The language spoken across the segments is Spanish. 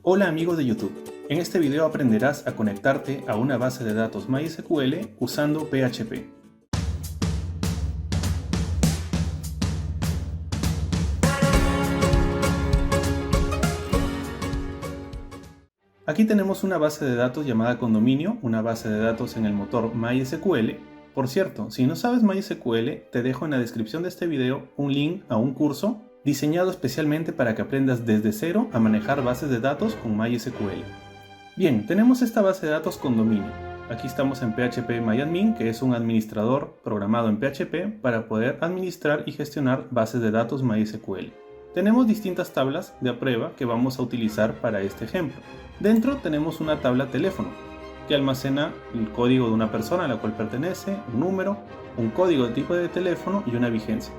Hola amigos de YouTube, en este video aprenderás a conectarte a una base de datos MySQL usando PHP. Aquí tenemos una base de datos llamada Condominio, una base de datos en el motor MySQL. Por cierto, si no sabes MySQL, te dejo en la descripción de este video un link a un curso diseñado especialmente para que aprendas desde cero a manejar bases de datos con MySQL. Bien, tenemos esta base de datos Condominio. Aquí estamos en phpMyAdmin, que es un administrador programado en PHP para poder administrar y gestionar bases de datos MySQL. Tenemos distintas tablas de prueba que vamos a utilizar para este ejemplo. Dentro tenemos una tabla teléfono, que almacena el código de una persona a la cual pertenece, un número, un código de tipo de teléfono y una vigencia.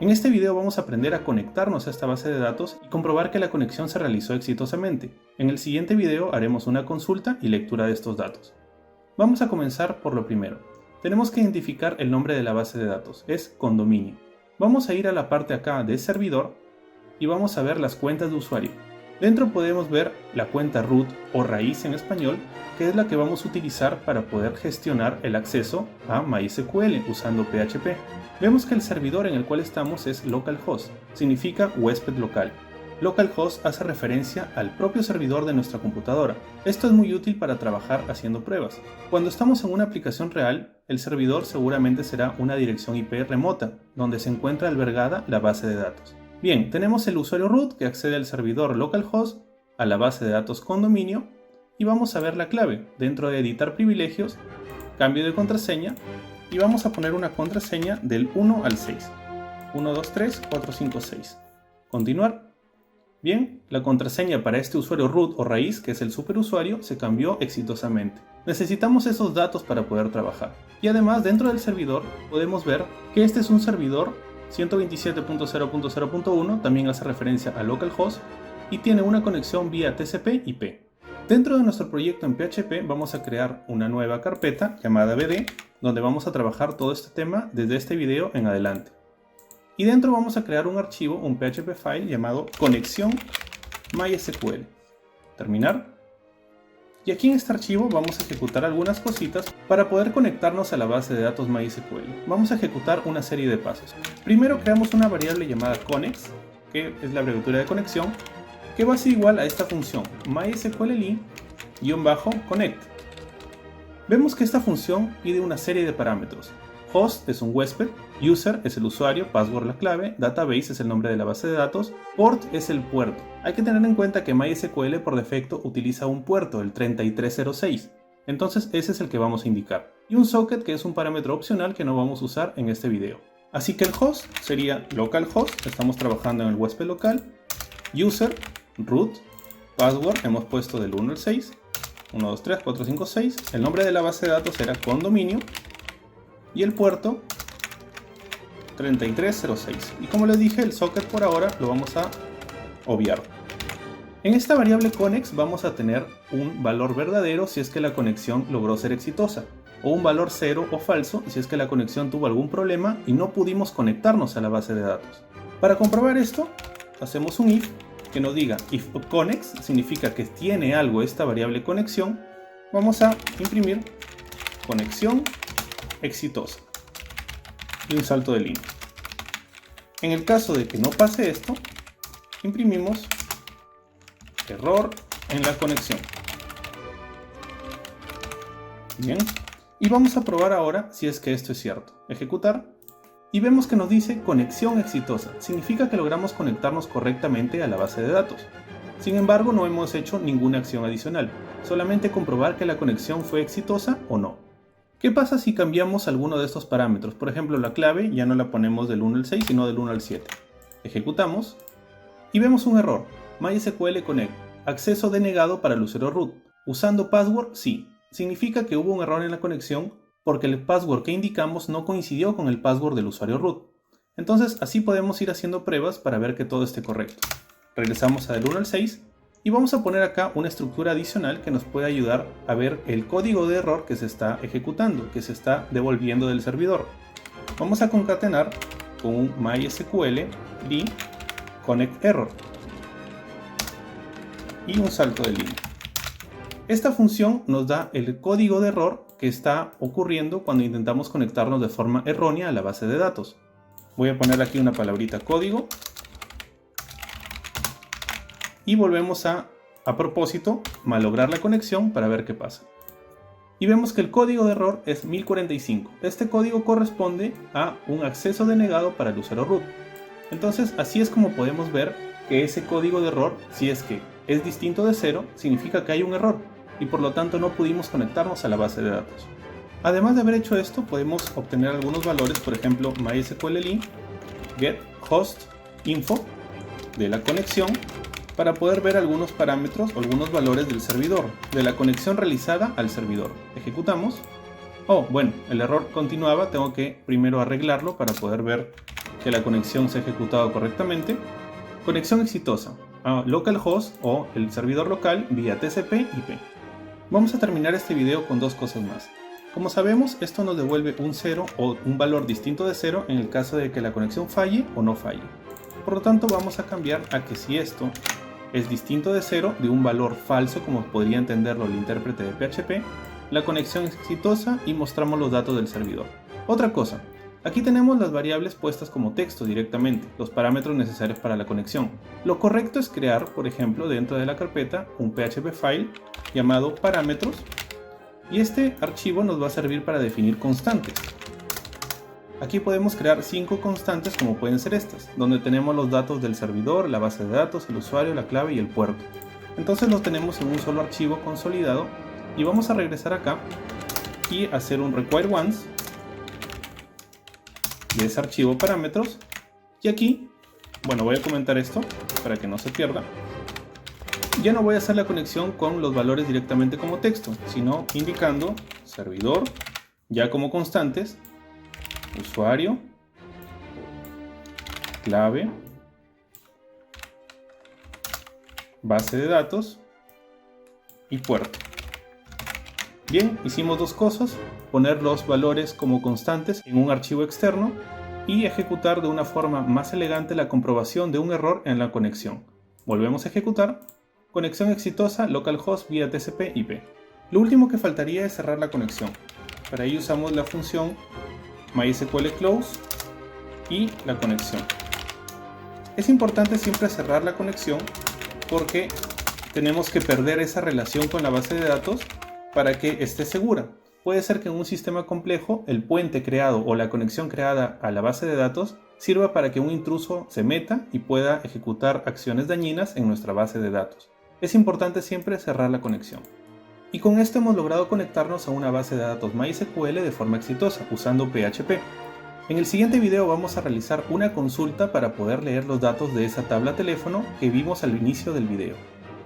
En este video vamos a aprender a conectarnos a esta base de datos y comprobar que la conexión se realizó exitosamente. En el siguiente video haremos una consulta y lectura de estos datos. Vamos a comenzar por lo primero. Tenemos que identificar el nombre de la base de datos, es Condominio. Vamos a ir a la parte acá de servidor y vamos a ver las cuentas de usuario. Dentro podemos ver la cuenta root o raíz en español, que es la que vamos a utilizar para poder gestionar el acceso a MySQL usando PHP. Vemos que el servidor en el cual estamos es localhost, significa huésped local. Localhost hace referencia al propio servidor de nuestra computadora. Esto es muy útil para trabajar haciendo pruebas. Cuando estamos en una aplicación real, el servidor seguramente será una dirección IP remota, donde se encuentra albergada la base de datos. Bien, tenemos el usuario root que accede al servidor localhost, a la base de datos Condominio, y vamos a ver la clave. Dentro de editar privilegios, cambio de contraseña, y vamos a poner una contraseña del 1 al 6. 1, 2, 3, 4, 5, 6. Continuar. Bien, la contraseña para este usuario root o raíz, que es el superusuario, se cambió exitosamente. Necesitamos esos datos para poder trabajar. Y además, dentro del servidor, podemos ver que este es un servidor 127.0.0.1, también hace referencia a localhost, y tiene una conexión vía TCP/IP. Dentro de nuestro proyecto en PHP vamos a crear una nueva carpeta llamada BD, donde vamos a trabajar todo este tema desde este video en adelante. Y dentro vamos a crear un archivo, un PHP file llamado conexión MySQL. Terminar. Y aquí en este archivo vamos a ejecutar algunas cositas para poder conectarnos a la base de datos MySQL. Vamos a ejecutar una serie de pasos. Primero creamos una variable llamada connex, que es la abreviatura de conexión, que va a ser igual a esta función mysqli-connect. Vemos que esta función pide una serie de parámetros. Host es un huésped, user es el usuario, password la clave, database es el nombre de la base de datos, port es el puerto. Hay que tener en cuenta que MySQL por defecto utiliza un puerto, el 3306. Entonces ese es el que vamos a indicar. Y un socket, que es un parámetro opcional que no vamos a usar en este video. Así que el host sería localhost, estamos trabajando en el huésped local, user, root, password hemos puesto del 1 al 6, 1, 2, 3, 4, 5, 6, el nombre de la base de datos era Condominio, y el puerto 3306. Y como les dije, el socket por ahora lo vamos a obviar. En esta variable connex vamos a tener un valor verdadero si es que la conexión logró ser exitosa, o un valor 0 o falso si es que la conexión tuvo algún problema y no pudimos conectarnos a la base de datos. Para comprobar esto, hacemos un if que nos diga if connex, significa que tiene algo esta variable conexión. Vamos a imprimir conexión exitosa y un salto de línea. En el caso de que no pase esto, imprimimos error en la conexión. Bien, y vamos a probar ahora si es que esto es cierto. Ejecutar, y vemos que nos dice conexión exitosa. Significa que logramos conectarnos correctamente a la base de datos. Sin embargo, no hemos hecho ninguna acción adicional, solamente comprobar que la conexión fue exitosa o no. ¿Qué pasa si cambiamos alguno de estos parámetros? Por ejemplo, la clave ya no la ponemos del 1 al 6, sino del 1 al 7. Ejecutamos y vemos un error. MySQL Connect, acceso denegado para el usuario root. Usando password, sí. Significa que hubo un error en la conexión porque el password que indicamos no coincidió con el password del usuario root. Entonces, así podemos ir haciendo pruebas para ver que todo esté correcto. Regresamos a del 1 al 6. Y vamos a poner acá una estructura adicional que nos puede ayudar a ver el código de error que se está ejecutando, que se está devolviendo del servidor. Vamos a concatenar con un mysql connect error. y un salto de línea. Esta función nos da el código de error que está ocurriendo cuando intentamos conectarnos de forma errónea a la base de datos. Voy a poner aquí una palabrita código y volvemos a propósito, malograr la conexión para ver qué pasa. Y vemos que el código de error es 1045. Este código corresponde a un acceso denegado para el usuario root. Entonces, así es como podemos ver que ese código de error, si es que es distinto de 0, significa que hay un error y por lo tanto no pudimos conectarnos a la base de datos. Además de haber hecho esto, podemos obtener algunos valores, por ejemplo, MySQL link, get, host, info de la conexión, para poder ver algunos parámetros o algunos valores del servidor, de la conexión realizada al servidor. Ejecutamos. Oh, bueno, el error continuaba, tengo que primero arreglarlo para poder ver que la conexión se ha ejecutado correctamente. Conexión exitosa a localhost o el servidor local vía TCP/IP. Vamos a terminar este video con dos cosas más. Como sabemos, esto nos devuelve un 0 o un valor distinto de 0 en el caso de que la conexión falle o no falle. Por lo tanto, vamos a cambiar a que si esto es distinto de 0, de un valor falso como podría entenderlo el intérprete de PHP, la conexión es exitosa y mostramos los datos del servidor. Otra cosa, aquí tenemos las variables puestas como texto directamente, los parámetros necesarios para la conexión. Lo correcto es crear, por ejemplo, dentro de la carpeta un PHP file llamado parámetros y este archivo nos va a servir para definir constantes. Aquí podemos crear 5 constantes como pueden ser estas, donde tenemos los datos del servidor, la base de datos, el usuario, la clave y el puerto. Entonces los tenemos en un solo archivo consolidado y vamos a regresar acá y hacer un require once de ese archivo parámetros. Y aquí, bueno, voy a comentar esto para que no se pierda. Ya no voy a hacer la conexión con los valores directamente como texto, sino indicando servidor, ya como constantes, usuario, clave, base de datos y puerto. Bien, hicimos dos cosas, poner los valores como constantes en un archivo externo y ejecutar de una forma más elegante la comprobación de un error en la conexión. Volvemos a ejecutar. Conexión exitosa localhost vía TCP/IP. Lo último que faltaría es cerrar la conexión. Para ello usamos la función MySQL close y la conexión. Es importante siempre cerrar la conexión porque tenemos que perder esa relación con la base de datos para que esté segura. Puede ser que en un sistema complejo el puente creado o la conexión creada a la base de datos sirva para que un intruso se meta y pueda ejecutar acciones dañinas en nuestra base de datos. Es importante siempre cerrar la conexión. Y con esto hemos logrado conectarnos a una base de datos MySQL de forma exitosa usando PHP. En el siguiente video vamos a realizar una consulta para poder leer los datos de esa tabla teléfono que vimos al inicio del video.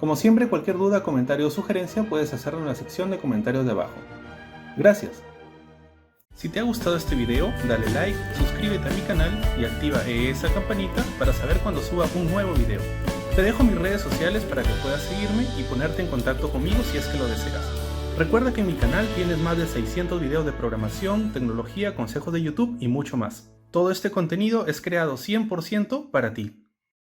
Como siempre, cualquier duda, comentario o sugerencia puedes hacerlo en la sección de comentarios de abajo. Gracias. Si te ha gustado este video, dale like, suscríbete a mi canal y activa esa campanita para saber cuando suba un nuevo video. Te dejo mis redes sociales para que puedas seguirme y ponerte en contacto conmigo si es que lo deseas. Recuerda que en mi canal tienes más de 600 videos de programación, tecnología, consejos de YouTube y mucho más. Todo este contenido es creado 100% para ti.